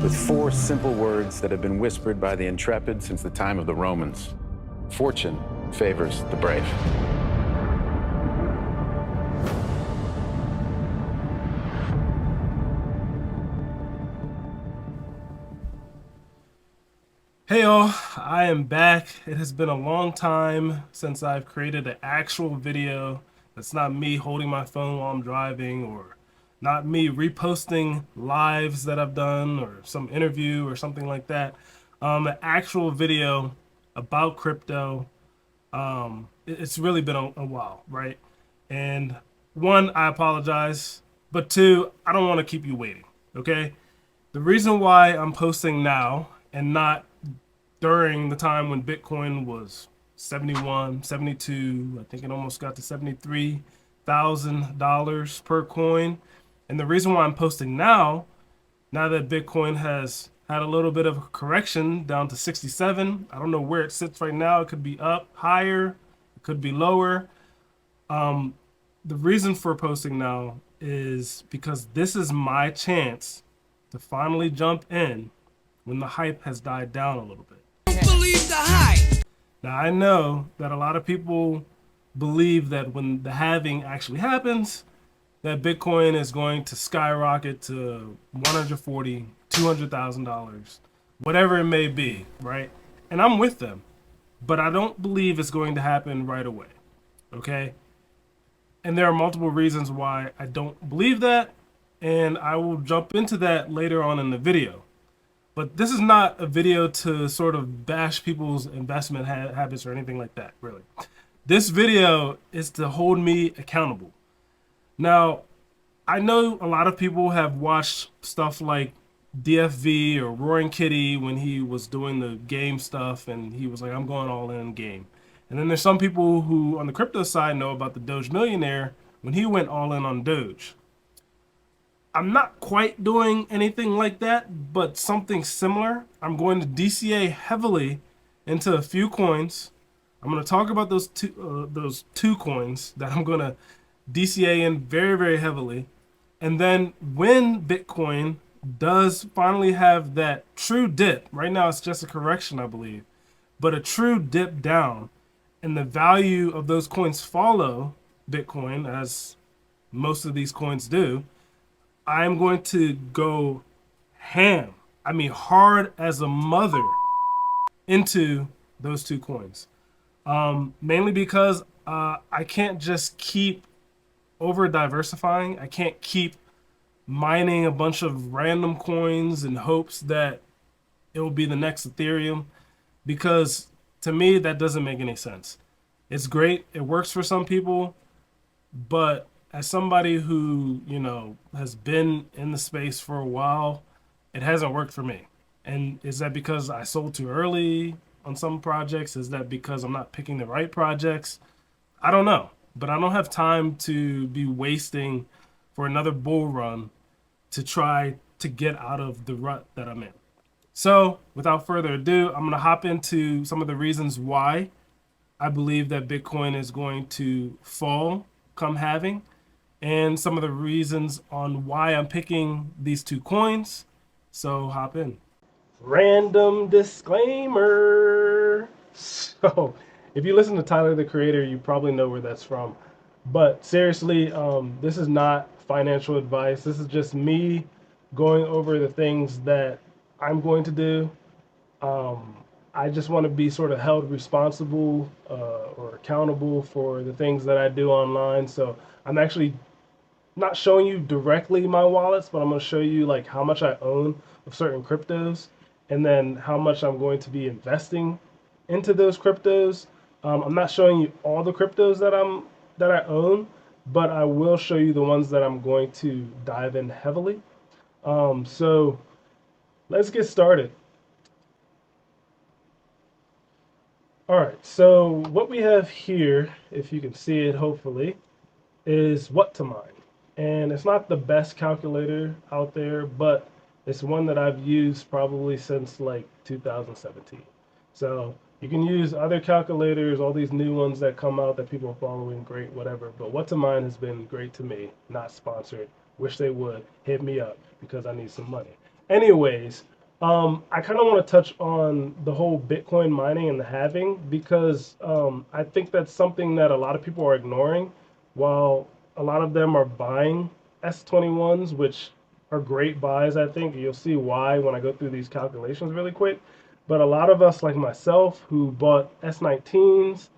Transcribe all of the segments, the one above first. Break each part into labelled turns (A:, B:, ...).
A: with 4 simple words that have been whispered by the intrepid since the time of the Romans. Fortune favors the brave.
B: Hey y'all, I am back. It has been a long time since I've created an actual video that's not me holding my phone while I'm driving, or not me reposting lives that I've done or some interview or something like that. An actual video about crypto. It's really been a while, right? And one, I apologize, but two, I don't want to keep you waiting, okay? The reason why I'm posting now and not during the time when Bitcoin was 71, 72, I think it almost got to $73,000 per coin. And the reason why I'm posting now that Bitcoin has had a little bit of a correction down to 67, I don't know where it sits right now. It could be up higher, it could be lower. The reason for posting now is because this is my chance to finally jump in when the hype has died down a little bit.
C: Believe the hype.
B: Now, I know that a lot of people believe that when the halving actually happens, that Bitcoin is going to skyrocket to $140,000, $200,000, whatever it may be, right? And I'm with them, but I don't believe it's going to happen right away, okay? And there are multiple reasons why I don't believe that, and I will jump into that later on in the video. But this is not a video to sort of bash people's investment habits or anything like that, really. This video is to hold me accountable. Now, I know a lot of people have watched stuff like DFV or Roaring Kitty when he was doing the game stuff and he was like, I'm going all in game. And then there's some people who on the crypto side know about the Doge Millionaire when he went all in on Doge. I'm not quite doing anything like that, but something similar. I'm going to DCA heavily into a few coins. I'm going to talk about those two coins that I'm going to DCA in very, very heavily. And then when Bitcoin does finally have that true dip, right now it's just a correction, I believe, but a true dip down, and the value of those coins follow Bitcoin, as most of these coins do, I'm going to go ham, I mean hard as a mother, into those two coins. Mainly because I can't just keep over diversifying. I can't keep mining a bunch of random coins in hopes that it will be the next Ethereum, because to me that doesn't make any sense. It's great, it works for some people, but as somebody who, you know, has been in the space for a while, it hasn't worked for me. And is that because I sold too early on some projects? Is that because I'm not picking the right projects? I don't know, but I don't have time to be wasting for another bull run to try to get out of the rut that I'm in. So without further ado, I'm going to hop into some of the reasons why I believe that Bitcoin is going to fall come halving, and some of the reasons on why I'm picking these two coins. So hop in. Random disclaimer. So if you listen to Tyler the Creator, you probably know where that's from. But seriously, this is not financial advice. This is just me going over the things that I'm going to do. I just want to be sort of held responsible or accountable for the things that I do online. So I'm actually not showing you directly my wallets, but I'm going to show you like how much I own of certain cryptos, and then how much I'm going to be investing into those cryptos. I'm not showing you all the cryptos that I own, but I will show you the ones that I'm going to dive in heavily. So let's get started. All right, so what we have here, if you can see it hopefully, is Whattomine. And it's not the best calculator out there, but it's one that I've used probably since like 2017. So you can use other calculators, all these new ones that come out that people are following, great, whatever. But Whattomine has been great to me, not sponsored. Wish they would hit me up because I need some money. Anyways, I kind of want to touch on the whole Bitcoin mining and the halving because I think that's something that a lot of people are ignoring, while a lot of them are buying S21s, which are great buys. I think you'll see why when I go through these calculations really quick. But a lot of us, like myself, who bought S19s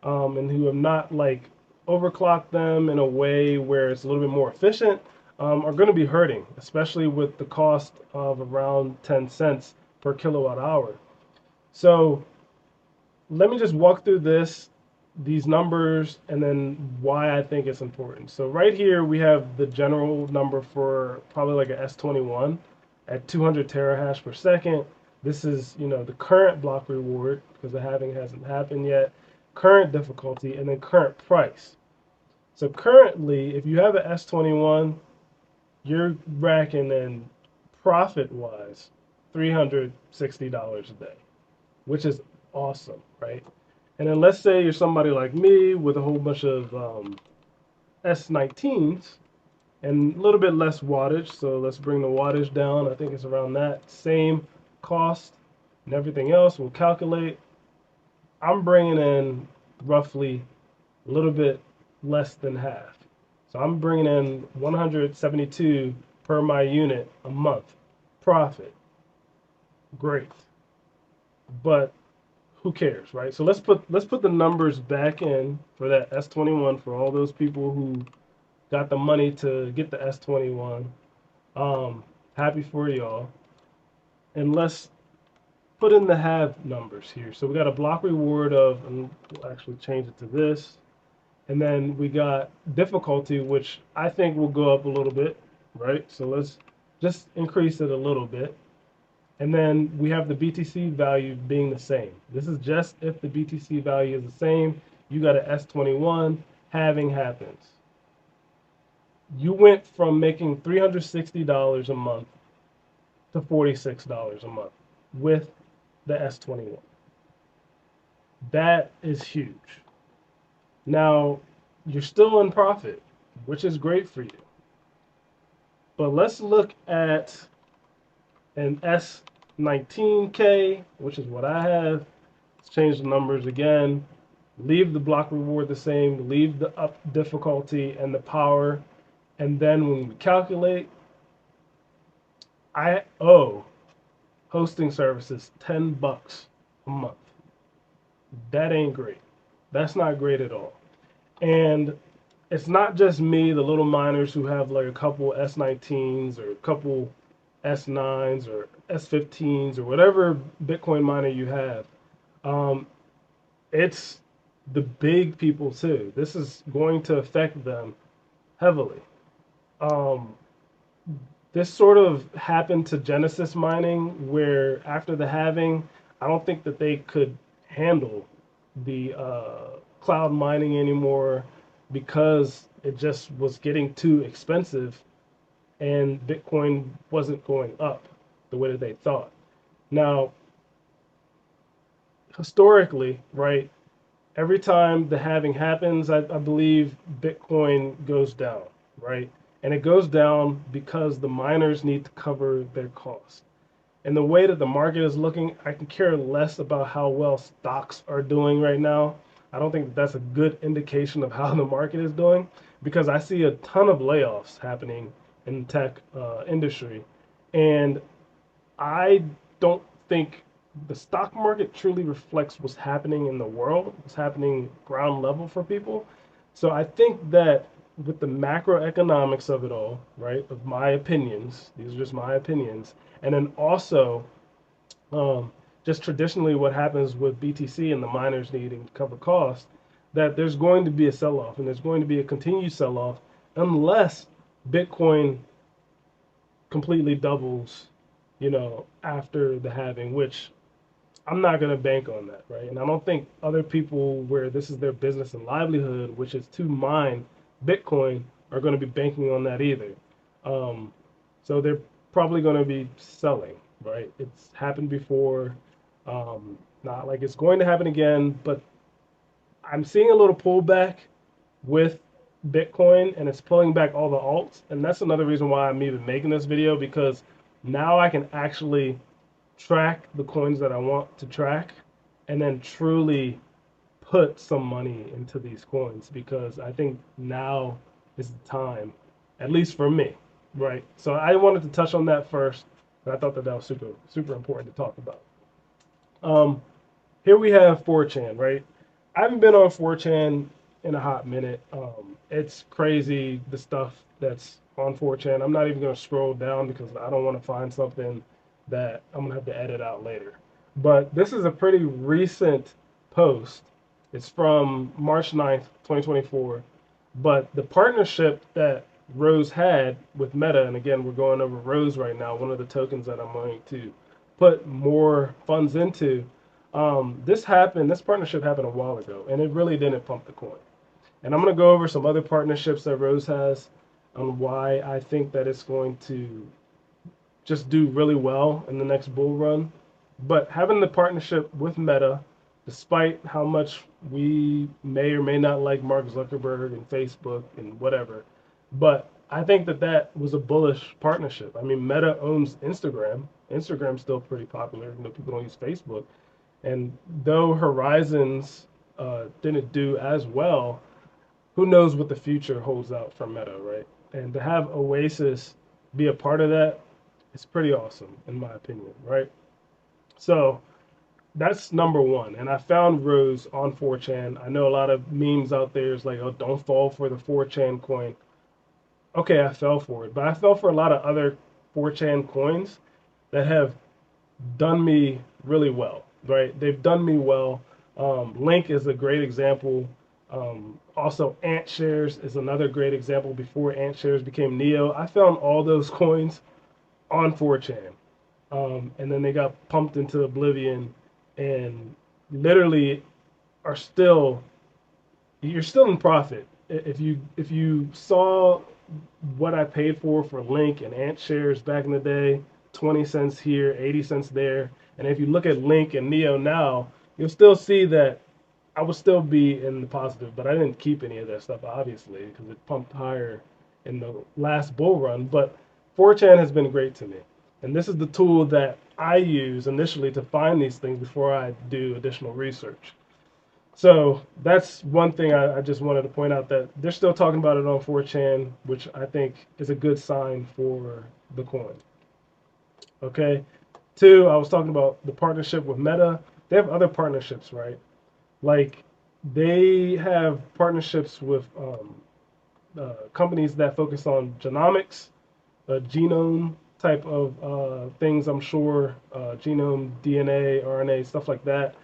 B: and who have not like overclocked them in a way where it's a little bit more efficient, are going to be hurting, especially with the cost of around 10 cents per kilowatt hour. So let me just walk through these numbers, and then why I think it's important. So right here we have the general number for probably like a S21 at 200 terahash per second. This is, you know, the current block reward because the halving hasn't happened yet, current difficulty, and then current price. So currently, if you have an S21, you're racking in profit-wise $360 a day, which is awesome, right? And then let's say you're somebody like me with a whole bunch of S19s and a little bit less wattage. So let's bring the wattage down. I think it's around that same cost and everything else. We'll calculate. I'm bringing in roughly a little bit less than half. So I'm bringing in 172 per my unit a month profit. Great. But who cares, right? So let's put the numbers back in for that S21 for all those people who got the money to get the S21. Happy for y'all. And let's put in the half numbers here. So we got a block reward of, and we'll actually change it to this. And then we got difficulty, which I think will go up a little bit, right? So let's just increase it a little bit. And then we have the BTC value being the same. This is just if the BTC value is the same, you got an S21, halving happens. You went from making $360 a month to $46 a month with the S21. That is huge. Now, you're still in profit, which is great for you. But let's look at an S19K, which is what I have. Let's change the numbers again. Leave the block reward the same. Leave the up difficulty and the power. And then when we calculate, I owe hosting services $10 a month. That ain't great. That's not great at all. And it's not just me, the little miners who have like a couple S19s or a couple S9s or S15s or whatever Bitcoin miner you have. It's the big people too. This is going to affect them heavily. This sort of happened to Genesis mining, where after the halving, I don't think that they could handle the cloud mining anymore because it just was getting too expensive and Bitcoin wasn't going up the way that they thought. Now, historically, right, every time the halving happens, I believe Bitcoin goes down, right? And it goes down because the miners need to cover their costs. And the way that the market is looking, I can care less about how well stocks are doing right now. I don't think that's a good indication of how the market is doing, because I see a ton of layoffs happening in the tech industry. And I don't think the stock market truly reflects what's happening in the world, what's happening ground level for people. So I think that with the macroeconomics of it all, right, of my opinions, these are just my opinions, and then also just traditionally what happens with BTC and the miners needing to cover costs, that there's going to be a sell-off, and there's going to be a continued sell-off unless Bitcoin completely doubles, you know, after the halving, which I'm not going to bank on that, right? And I don't think other people where this is their business and livelihood, which is to mine Bitcoin, are going to be banking on that either. So they're probably going to be selling, right? It's happened before. Not like it's going to happen again, but I'm seeing a little pullback with Bitcoin, and it's pulling back all the alts. And that's another reason why I'm even making this video, because Now I can actually track the coins that I want to track and then truly put some money into these coins, because I think now is the time, at least for me, right? So I wanted to touch on that first, and I thought that that was super important to talk about. Here we have 4chan, right? I haven't been on 4chan in a hot minute. It's crazy, the stuff that's on 4chan. I'm not even going to scroll down because I don't want to find something that I'm going to have to edit out later. But this is a pretty recent post. It's from March 9th, 2024. But the partnership that Rose had with Meta, and again, we're going over Rose right now, one of the tokens that I'm going to put more funds into. This partnership happened a while ago, and it really didn't pump the coin. And I'm going to go over some other partnerships that Rose has on why I think that it's going to just do really well in the next bull run. But having the partnership with Meta, despite how much we may or may not like Mark Zuckerberg and Facebook and whatever, but I think that that was a bullish partnership. I mean, Meta owns Instagram. Instagram's still pretty popular. You know, people don't use Facebook. And though Horizons didn't do as well, who knows what the future holds out for Meta, right? And to have Oasis be a part of that, it's pretty awesome, in my opinion, right? So that's number one. And I found Rose on 4chan. I know a lot of memes out there is like, oh, don't fall for the 4chan coin. Okay, I fell for it. But I fell for a lot of other 4chan coins that have done me really well, right? They've done me well. Link is a great example. Also, Ant Shares is another great example. Before Ant Shares became Neo, I found all those coins on 4chan. And then they got pumped into oblivion and literally are still, you're still in profit. If you saw what I paid for Link and Ant Shares back in the day, 20 cents here, 80 cents there, and if you look at Link and Neo now, you'll still see that I would still be in the positive, but I didn't keep any of that stuff, obviously, because it pumped higher in the last bull run. But 4chan has been great to me. And this is the tool that I use initially to find these things before I do additional research. So that's one thing I just wanted to point out, that they're still talking about it on 4chan, which I think is a good sign for the coin. Okay. Two, I was talking about the partnership with Meta. They have other partnerships, right? Like they have partnerships with companies that focus on genomics, genome type of things, I'm sure, genome, DNA, RNA, stuff like that.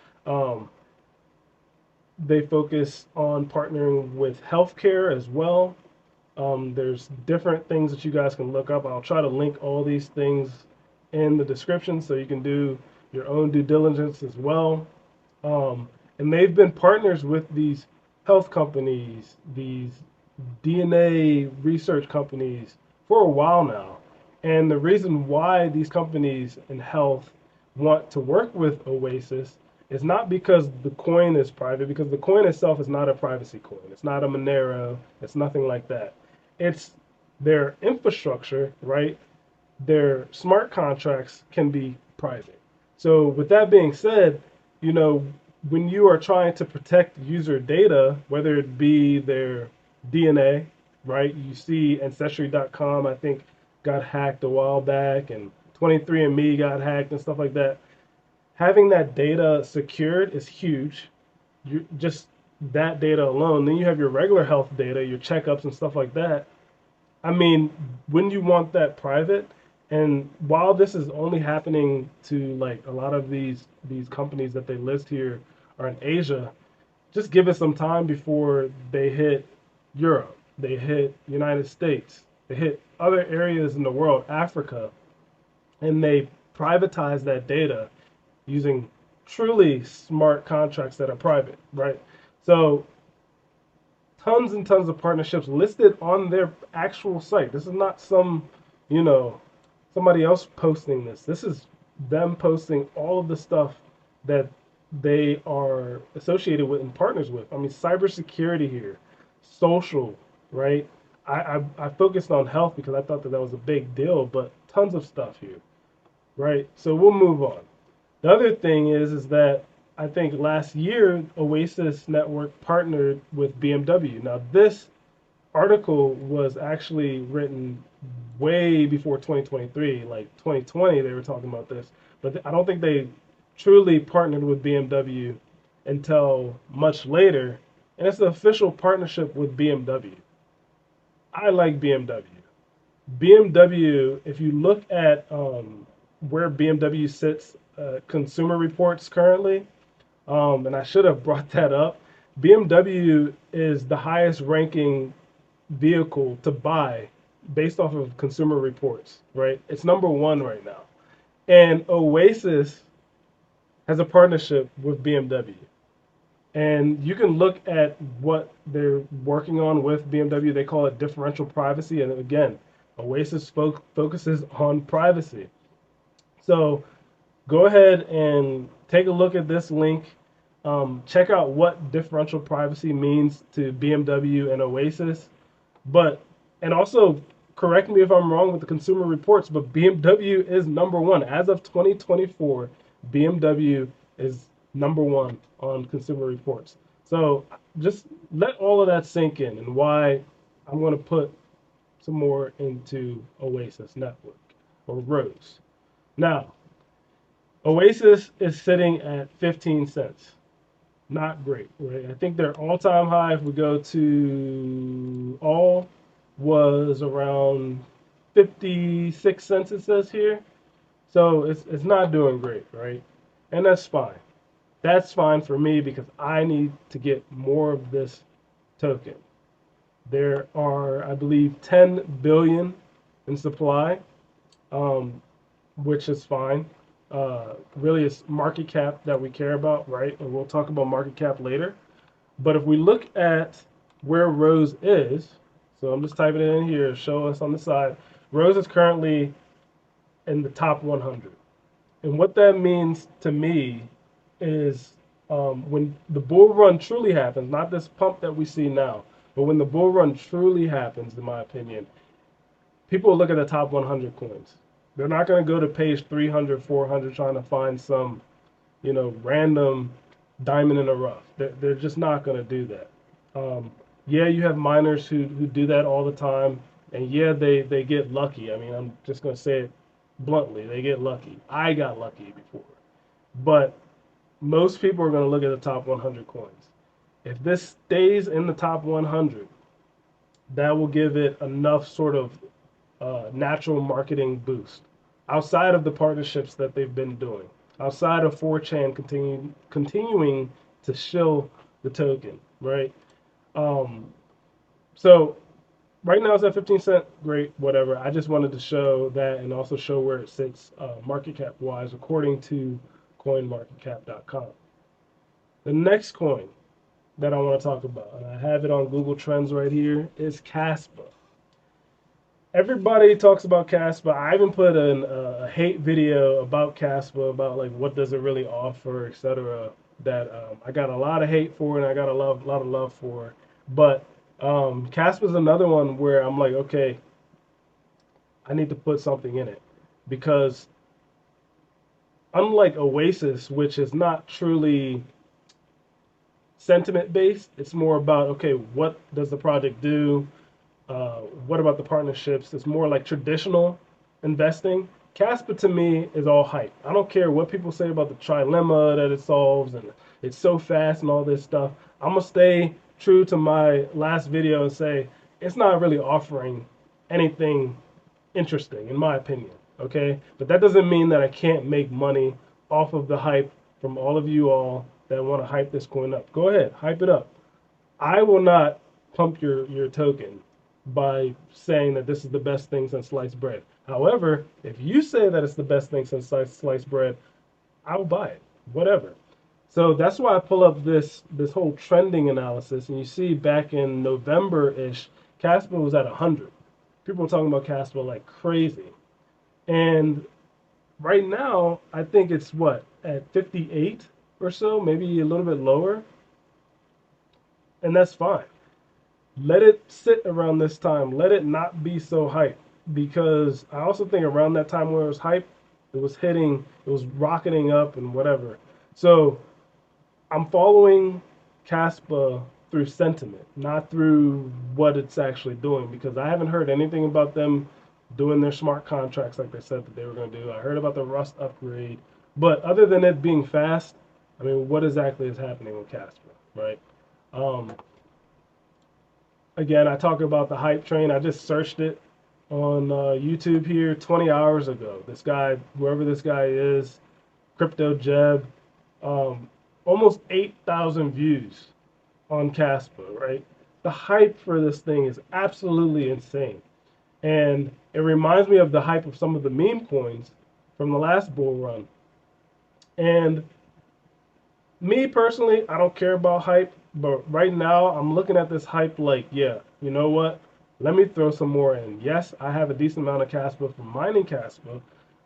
B: They focus on partnering with healthcare as well. There's different things that you guys can look up. I'll try to link all these things in the description so you can do your own due diligence as well. And they've been partners with these health companies, these DNA research companies for a while now. And the reason why these companies in health want to work with Oasis is not because the coin is private, because the coin itself is not a privacy coin. It's not a Monero. It's nothing like that. It's their infrastructure, right? Their smart contracts can be private. So with that being said, you know, when you are trying to protect user data, whether it be their DNA, right? You see Ancestry.com, I think, got hacked a while back, and 23andMe got hacked and stuff like that. Having that data secured is huge. You just that data alone. Then you have your regular health data, your checkups and stuff like that. I mean, when you want that private, and while this is only happening to like a lot of these companies that they list here are in Asia, just give it some time before they hit Europe, they hit United States, they hit other areas in the world, Africa, and they privatize that data using truly smart contracts that are private, right? So tons and tons of partnerships listed on their actual site. This is not some, you know, somebody else posting this. This is them posting all of the stuff that they are associated with and partners with. I mean, cybersecurity here, social, right? I focused on health because I thought that that was a big deal, but tons of stuff here. right? So we'll move on. The other thing is that I think last year Oasis Network partnered with BMW. Now this article was actually written way before 2023, like 2020 they were talking about this, but I don't think they truly partnered with BMW until much later, and it's the official partnership with BMW. I like BMW. BMW, if you look at where BMW sits, Consumer Reports currently, and I should have brought that up, BMW is the highest ranking vehicle to buy based off of Consumer Reports, right? It's number one right now. And Oasis has a partnership with BMW. And you can look at what they're working on with BMW. They call it differential privacy. And again, Oasis focuses on privacy. So go ahead and take a look at this link. Check out what differential privacy means to BMW and Oasis. And also correct me if I'm wrong with the Consumer Reports, but BMW is number one. As of 2024, BMW is number one on Consumer Reports. So just let all of that sink in and why I'm going to put some more into Oasis Network or Rose. Now, Oasis is sitting at 15 cents. Not great, right? I think their all-time high, if we go to all, was around 56 cents, it says here. So it's not doing great, right? And that's fine. That's fine for me because I need to get more of this token. There are, I believe, 10 billion in supply, which is fine. Really, it's market cap that we care about, right? And we'll talk about market cap later. But if we look at where Rose is, so I'm just typing it in here, show us on the side. Rose is currently in the top 100. And what that means to me is when the bull run truly happens, not this pump that we see now, but when the bull run truly happens, in my opinion, people will look at the top 100 coins. They're not going to go to page 300, 400 trying to find some, random diamond in the rough. They're just not going to do that. Yeah, you have miners who do that all the time, and yeah, they get lucky. I mean, I'm just going to say it bluntly. They get lucky. I got lucky before. But most people are going to look at the top 100 coins. If this stays in the top 100, that will give it enough sort of natural marketing boost outside of the partnerships that they've been doing, outside of 4chan continuing to shill the token, right? So right now it's at 15 cent, great, whatever. I just wanted to show that and also show where it sits market cap wise according to coinmarketcap.com. The next coin that I want to talk about, and I have it on Google Trends right here, is kaspa. Everybody talks about kaspa. I even put a hate video about kaspa, about like what does it really offer, etc. That I got a lot of hate for and I got a lot of love for. But kaspa is another one where I'm like, okay, I need to put something in it because unlike Oasis, which is not truly sentiment based, it's more about, okay, what does the project do? What about the partnerships? It's more like traditional investing. kaspa to me is all hype. I don't care what people say about the trilemma that it solves and it's so fast and all this stuff. I'm gonna stay true to my last video and say it's not really offering anything interesting in my opinion, okay? But that doesn't mean that I can't make money off of the hype from all of you all that want to hype this coin up. Go ahead, hype it up. I will not pump your token by saying that this is the best thing since sliced bread. However, if you say that it's the best thing since sliced bread, I'll buy it, whatever. So that's why I pull up this whole trending analysis, and you see back in November-ish, kaspa was at 100. People were talking about kaspa like crazy. And right now, I think it's what, at 58 or so, maybe a little bit lower. And that's fine. Let it sit around this time. Let it not be so hype. Because I also think around that time where it was hype, It was hitting, it was rocketing up and whatever. So I'm following Kaspa through sentiment, not through what it's actually doing, because I haven't heard anything about them doing their smart contracts like they said that they were going to do. I heard about the Rust upgrade, but other than it being fast, I mean, what exactly is happening with Kaspa, right? Again, I talk about the hype train. I just searched it on YouTube here 20 hours ago. This guy, whoever this guy is, Crypto Jeb, almost 8,000 views on Kaspa, right? The hype for this thing is absolutely insane. And it reminds me of the hype of some of the meme coins from the last bull run. And me personally, I don't care about hype, but right now I'm looking at this hype like, yeah, you know what? Let me throw some more in. Yes, I have a decent amount of Kaspa from mining Kaspa,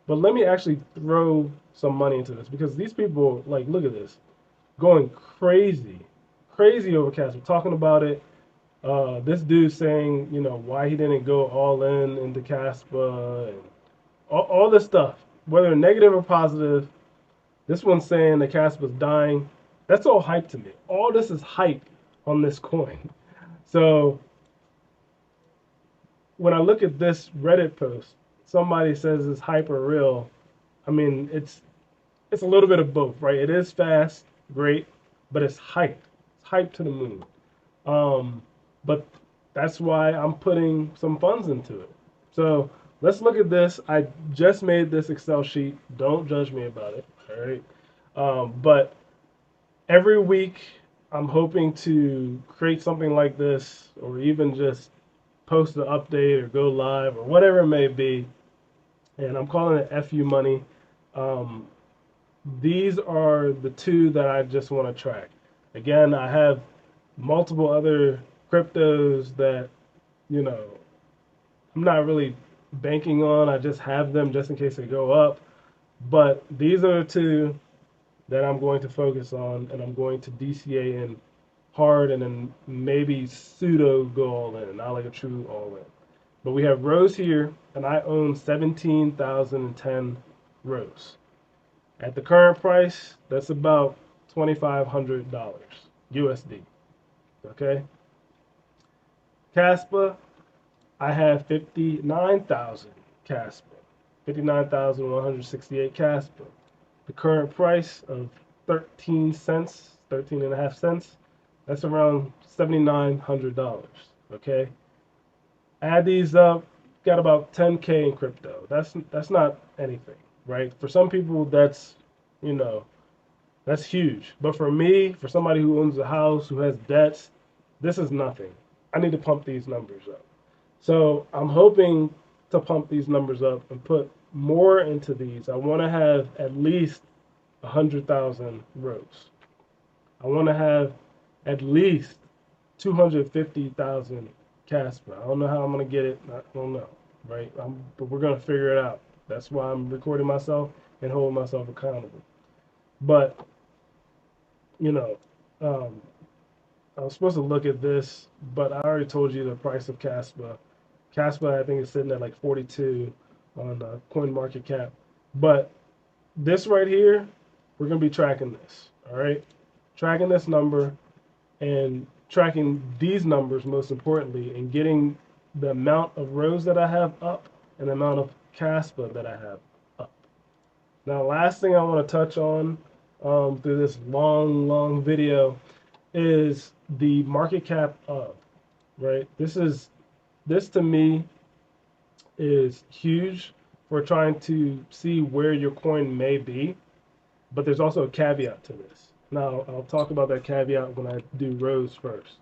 B: but let me actually throw some money into this because these people, like, look at this, going crazy, crazy over Kaspa, talking about it. This dude saying, you know, why he didn't go all in into Kaspa and all this stuff, whether negative or positive. This one's saying the Kaspa's dying. That's all hype to me. All this is hype on this coin. So when I look at this Reddit post, somebody says it's hyper real. I mean, it's a little bit of both, right? It is fast, great, but it's hype. It's hype to the moon. But that's why I'm putting some funds into it. So let's look at this. I just made this Excel sheet. Don't judge me about it. All right. But every week I'm hoping to create something like this, or even just post an update or go live or whatever it may be. And I'm calling it FU money. These are the two that I just want to track. Again, I have multiple other cryptos that, you know, I'm not really banking on. I just have them just in case they go up. But these are the two that I'm going to focus on, and I'm going to DCA in hard and then maybe pseudo go all in, not like a true all in. But we have rows here, and I own 17,010 rows. At the current price, that's about $2,500 USD. Okay? Kaspa, I have 59,000 Kaspa. 59,168 Kaspa. The current price of 13 cents, 13 and a half cents, that's around $7,900. Okay? Add these up, got about 10K in crypto. That's not anything, right? For some people, that's, you know, that's huge. But for me, for somebody who owns a house, who has debts, this is nothing. I need to pump these numbers up. So I'm hoping to pump these numbers up and put more into these. I want to have at least 100,000 rows. I want to have at least 250,000 Kaspa. I don't know how I'm going to get it. I don't know, right? But we're going to figure it out. That's why I'm recording myself and holding myself accountable. But, you know, I was supposed to look at this, but I already told you the price of Kaspa. Kaspa, I think, is sitting at like 42 on CoinMarketCap. But this right here, we're going to be tracking this, all right? Tracking this number and tracking these numbers, most importantly, and getting the amount of rows that I have up and the amount of Kaspa that I have up. Now, last thing I want to touch on through this long video is the market cap of, right? This to me is huge for trying to see where your coin may be, but there's also a caveat to this. Now, I'll talk about that caveat when I do rows first.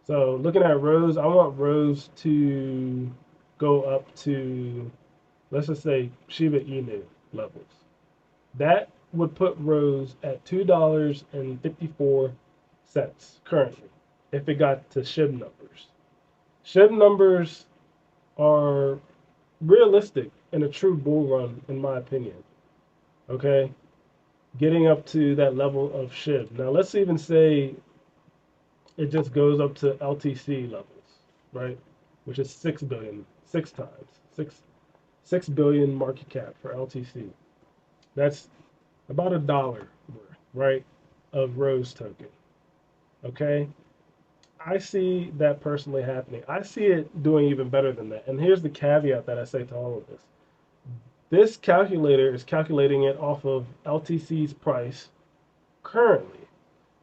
B: So looking at rows, I want rows to go up to, let's just say, Shiba Inu levels. That would put rows at $2.54 currently if it got to SHIB numbers. SHIB numbers are realistic in a true bull run, in my opinion. Okay? Getting up to that level of SHIB. Now, let's even say it just goes up to LTC levels, right? Which is 6 billion, 6 times, 6 billion market cap for LTC. That's about $1 worth, right, of Rose token. Okay, I see that personally happening. I see it doing even better than that. And here's the caveat that I say to all of this. This calculator is calculating it off of LTC's price currently.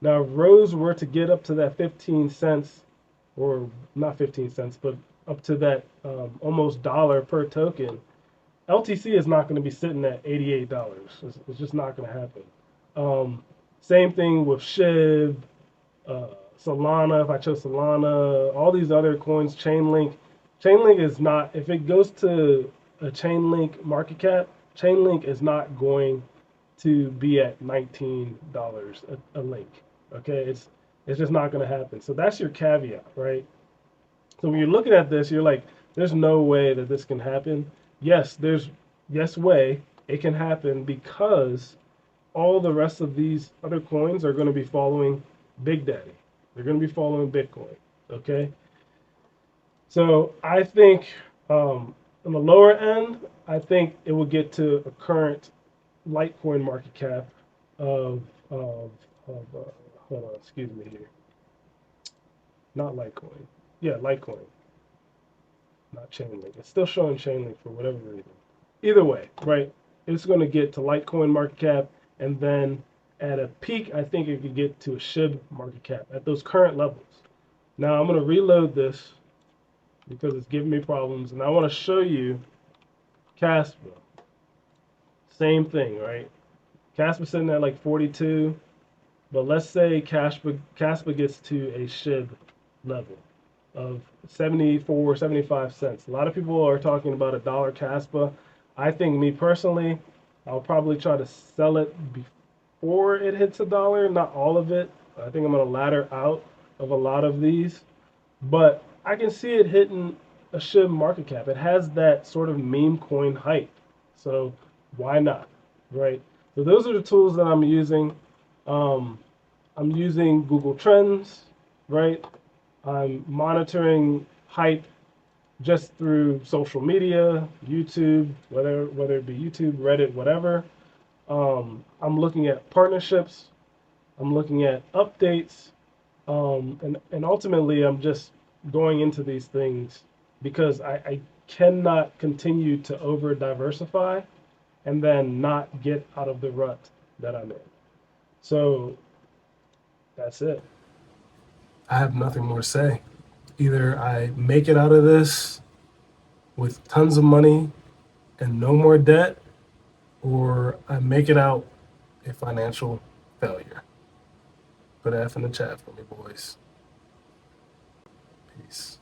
B: Now, if Rose were to get up to that 15 cents, or not 15 cents, but up to that almost dollar per token, LTC is not going to be sitting at $88. It's just not going to happen. Same thing with SHIB, Solana. If I chose Solana, all these other coins, Chainlink. Chainlink is not, if it goes to a Chainlink market cap, Chainlink is not going to be at $19 a link. Okay, it's just not going to happen. So that's your caveat, right? So when you're looking at this, you're like, there's no way that this can happen. Yes, way it can happen because all the rest of these other coins are going to be following Big Daddy. They're going to be following Bitcoin. Okay. So I think on the lower end, I think it will get to a current Litecoin market cap of hold on, excuse me here. Not Litecoin. Yeah, Litecoin. Not Chainlink. It's still showing Chainlink for whatever reason. Either way, right? It's going to get to Litecoin market cap, and then at a peak, I think it could get to a SHIB market cap at those current levels. Now I'm going to reload this because it's giving me problems, and I want to show you kaspa. Same thing, right? Kaspa sitting at like 42, but let's say kaspa gets to a SHIB level of 74, 75 cents. A lot of people are talking about $1 kaspa. I think, me personally, I'll probably try to sell it before it hits $1, not all of it. I think I'm going to ladder out of a lot of these, but I can see it hitting a SHIB market cap. It has that sort of meme coin hype, so why not, right? So those are the tools that I'm using. I'm using Google Trends, right? I'm monitoring hype just through social media, YouTube, whether it be YouTube, Reddit, whatever. I'm looking at partnerships. I'm looking at updates. And ultimately, I'm just going into these things because I cannot continue to over diversify and then not get out of the rut that I'm in. So that's it. I have nothing more to say. Either I make it out of this with tons of money and no more debt, or I make it out a financial failure. Put an F in the chat for me, boys. Peace.